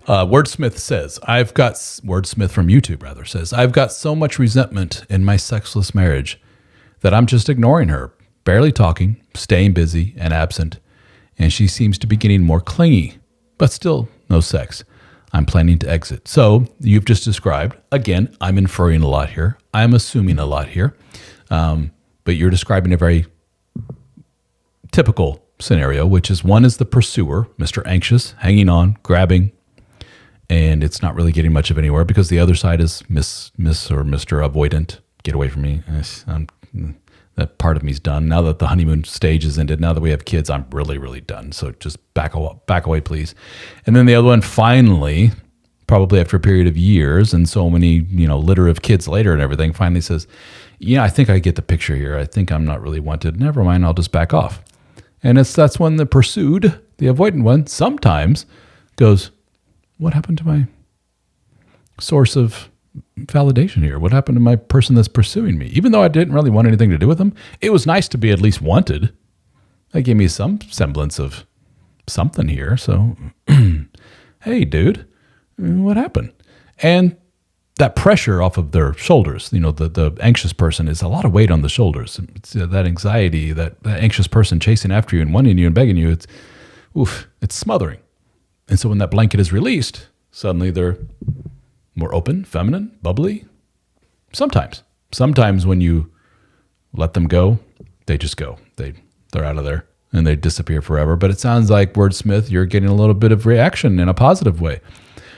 Wordsmith from YouTube rather says, I've got so much resentment in my sexless marriage that I'm just ignoring her, barely talking, staying busy and absent, and she seems to be getting more clingy, but still no sex. I'm planning to exit. So you've just described, again, I'm inferring a lot here. I'm assuming a lot here, but you're describing a very typical scenario, which is one is the pursuer, Mr. Anxious, hanging on, grabbing, and it's not really getting much of anywhere because the other side is Miss or Mr. Avoidant. Get away from me. That part of me's done. Now that the honeymoon stage is ended, now that we have kids, I'm really, really done. So just back away, please. And then the other one, finally, probably after a period of years and so many, litter of kids later and everything, finally says, I think I get the picture here. I think I'm not really wanted. Never mind, I'll just back off. And that's when the pursued, the avoidant one, sometimes goes, what happened to my source of validation here? What happened to my person that's pursuing me? Even though I didn't really want anything to do with them, it was nice to be at least wanted. That gave me some semblance of something here. So, hey, dude, what happened? And that pressure off of their shoulders, the anxious person is a lot of weight on the shoulders. It's, that anxiety, that anxious person chasing after you and wanting you and begging you, it's smothering. And so when that blanket is released, suddenly they're more open, feminine, bubbly. Sometimes when you let them go, they just go. They're out of there and they disappear forever. But it sounds like, Wordsmith, you're getting a little bit of reaction in a positive way.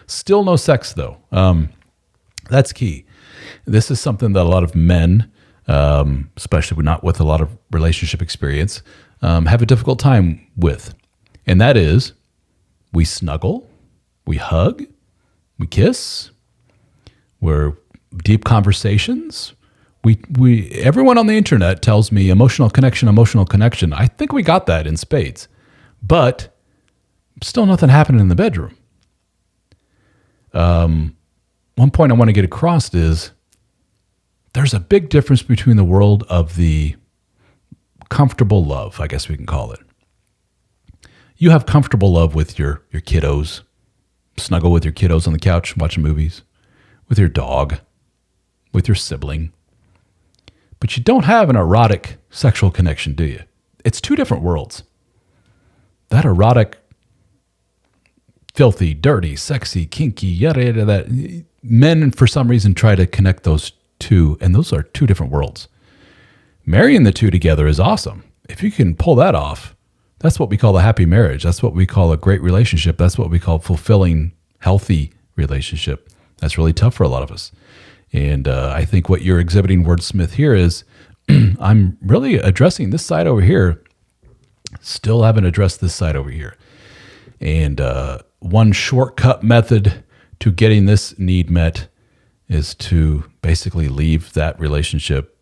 Still no sex, though. That's key. This is something that a lot of men, especially not with a lot of relationship experience, have a difficult time with. And that is, we snuggle, we hug, we kiss, we're deep conversations. Everyone on the internet tells me emotional connection. I think we got that in spades, but still nothing happening in the bedroom. One point I want to get across is there's a big difference between the world of the comfortable love, I guess we can call it. You have comfortable love with your kiddos, snuggle with your kiddos on the couch, watching movies, with your dog, with your sibling. But you don't have an erotic sexual connection, do you? It's two different worlds. That erotic, filthy, dirty, sexy, kinky, yada, yada, that men, for some reason, try to connect those two, and those are two different worlds. Marrying the two together is awesome. If you can pull that off, that's what we call a happy marriage. That's what we call a great relationship. That's what we call fulfilling, healthy relationship. That's really tough for a lot of us. And I think what you're exhibiting, Wordsmith, here is I'm really addressing this side over here. Still haven't addressed this side over here. And one shortcut method to getting this need met is to basically leave that relationship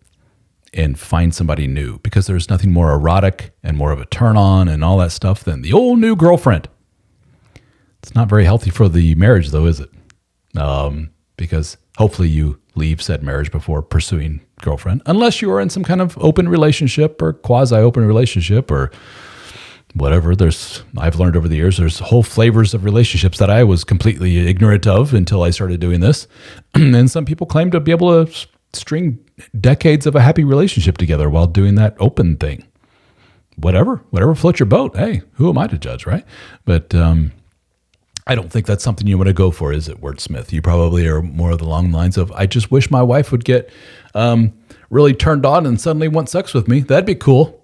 and find somebody new, because there's nothing more erotic and more of a turn on and all that stuff than the old new girlfriend. It's not very healthy for the marriage, though, is it? Because hopefully you leave said marriage before pursuing girlfriend, unless you are in some kind of open relationship or quasi-open relationship or whatever. I've learned over the years, there's whole flavors of relationships that I was completely ignorant of until I started doing this. And some people claim to be able to string decades of a happy relationship together while doing that open thing. Whatever floats your boat. Hey, who am I to judge, right? But I don't think that's something you want to go for, is it, Wordsmith? You probably are more along the lines of, I just wish my wife would get really turned on and suddenly want sex with me. That'd be cool.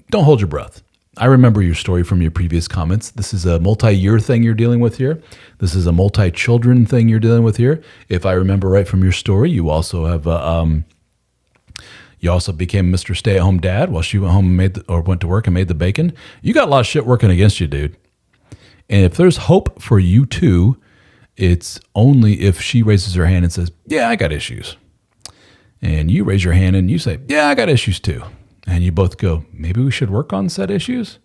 Don't hold your breath. I remember your story from your previous comments. This is a multi-year thing you're dealing with here. This is a multi-children thing you're dealing with here. If I remember right from your story, you also have you also became Mr. Stay-at-home dad while she went home and went to work and made the bacon. You got a lot of shit working against you, dude. And if there's hope for you too, it's only if she raises her hand and says, "Yeah, I got issues," and you raise your hand and you say, "Yeah, I got issues too." And you both go, maybe we should work on said issues?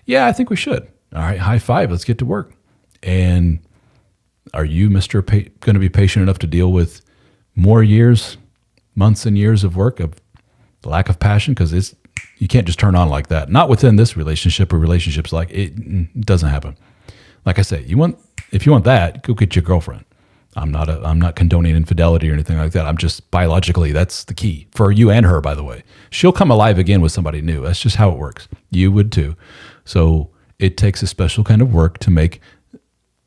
Yeah, I think we should. All right, high five, let's get to work. And are you, Mr. Going to be patient enough to deal with more years, months and years of work, of lack of passion? Because you can't just turn on like that. Not within this relationship or relationships like it doesn't happen. Like I say, if you want that, go get your girlfriend. I'm not condoning infidelity or anything like that. I'm just biologically, that's the key for you and her, by the way. She'll come alive again with somebody new. That's just how it works. You would too. So it takes a special kind of work to make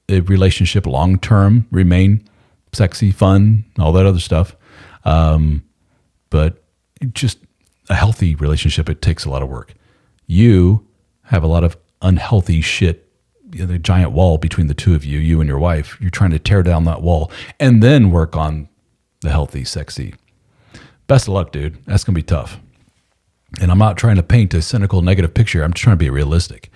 a relationship long-term, remain sexy, fun, all that other stuff. But just a healthy relationship, it takes a lot of work. You have a lot of unhealthy shit, the giant wall between the two of you, you and your wife. You're trying to tear down that wall and then work on the healthy, sexy. Best of luck, dude. That's going to be tough. And I'm not trying to paint a cynical, negative picture. I'm just trying to be realistic.